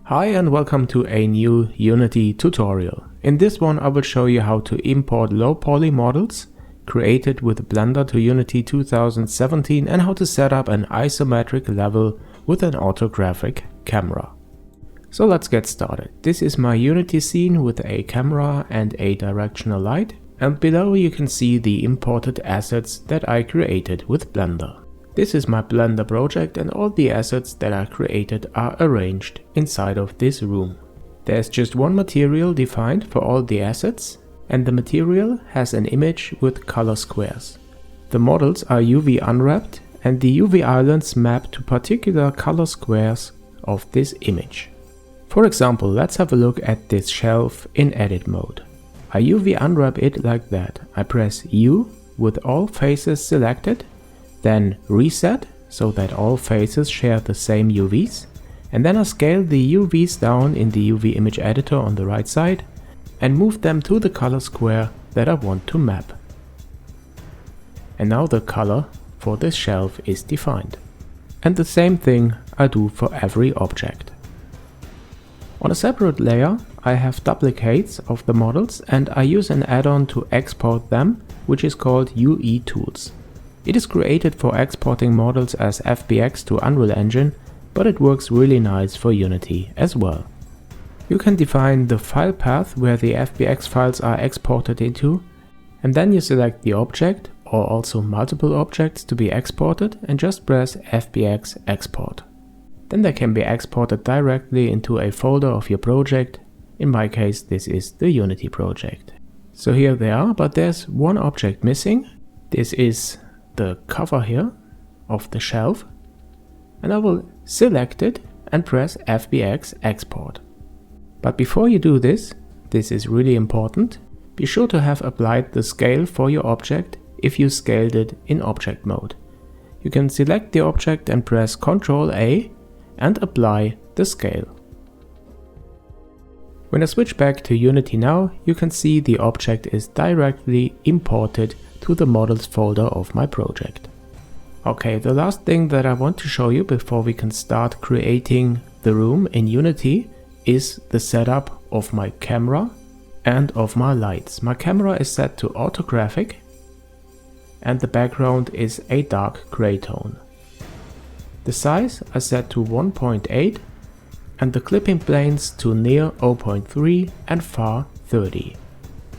Hi and welcome to a new Unity tutorial. In this one I will show you how to import low poly models created with Blender to Unity 2017 and how to set up an isometric level with an orthographic camera. So let's get started. This is my Unity scene with a camera and a directional light, and below you can see the imported assets that I created with Blender. This is my Blender project and all the assets that I created are arranged inside of this room. There's just one material defined for all the assets, and the material has an image with color squares. The models are UV unwrapped and the UV islands map to particular color squares of this image. For example, let's have a look at this shelf in edit mode. I UV unwrap it like that. I press U with all faces selected, then reset so that all faces share the same UVs, and then I scale the UVs down in the UV image editor on the right side and move them to the color square that I want to map. And now the color for this shelf is defined. And the same thing I do for every object. On a separate layer I have duplicates of the models and I use an add-on to export them, which is called UE Tools. It is created for exporting models as FBX to Unreal Engine, but it works really nice for Unity as well. You can define the file path where the FBX files are exported into, and then you select the object or also multiple objects to be exported and just press FBX export. Then they can be exported directly into a folder of your project. In my case this is the Unity project. So here they are, but there's one object missing. This is the cover here of the shelf, and I will select it and press FBX export. But before you do this is really important, be sure to have applied the scale for your object if you scaled it in object mode. You can select the object and press Ctrl A and apply the scale. When I switch back to Unity now, you can see the object is directly imported to the models folder of my project. Okay, the last thing that I want to show you before we can start creating the room in Unity is the setup of my camera and of my lights. My camera is set to orthographic and the background is a dark gray tone. The size I set to 1.8 and the clipping planes to near 0.3 and far 30.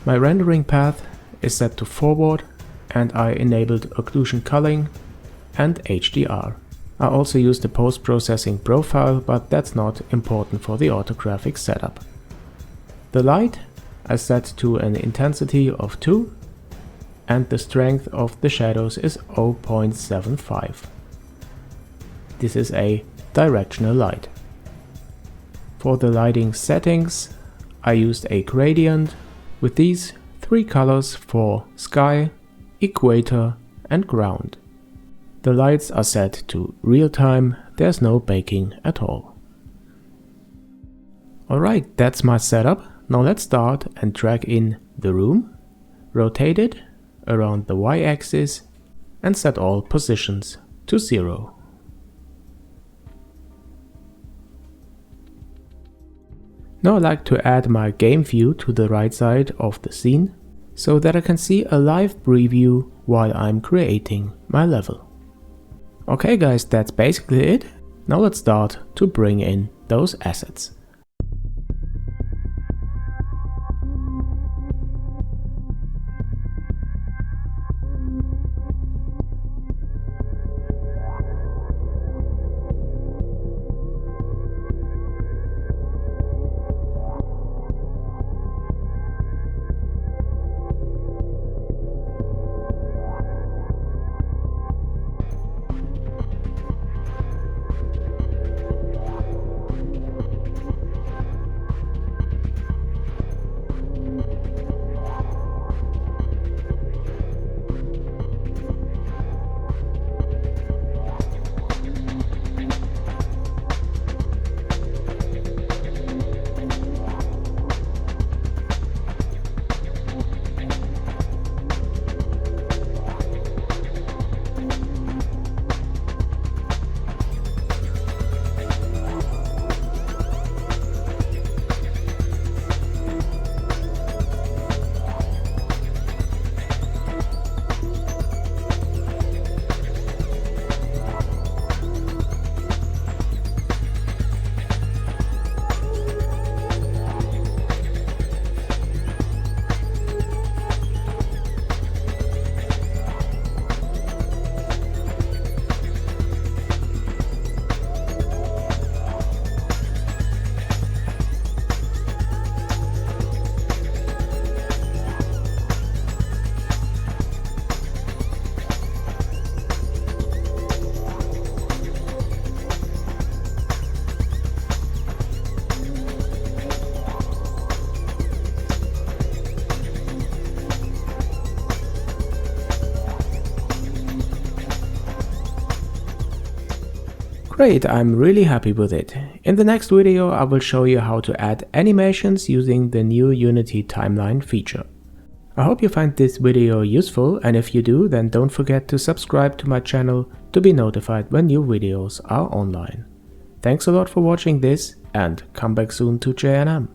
My rendering path is set to forward and I enabled occlusion culling and HDR. I also used the post-processing profile, but that's not important for the orthographic setup. The light I set to an intensity of 2 and the strength of the shadows is 0.75. This is a directional light. For the lighting settings I used a gradient with these three colors for sky, equator and ground. The lights are set to real time, there's no baking at all. Alright, that's my setup. Now let's start and drag in the room, rotate it around the y-axis and set all positions to 0. Now I'd like to add my game view to the right side of the scene, so that I can see a live preview while I'm creating my level. Okay guys, that's basically it. Now let's start to bring in those assets. Great, I'm really happy with it. In the next video I will show you how to add animations using the new Unity timeline feature. I hope you find this video useful, and if you do, then don't forget to subscribe to my channel to be notified when new videos are online. Thanks a lot for watching this, and come back soon to JNM.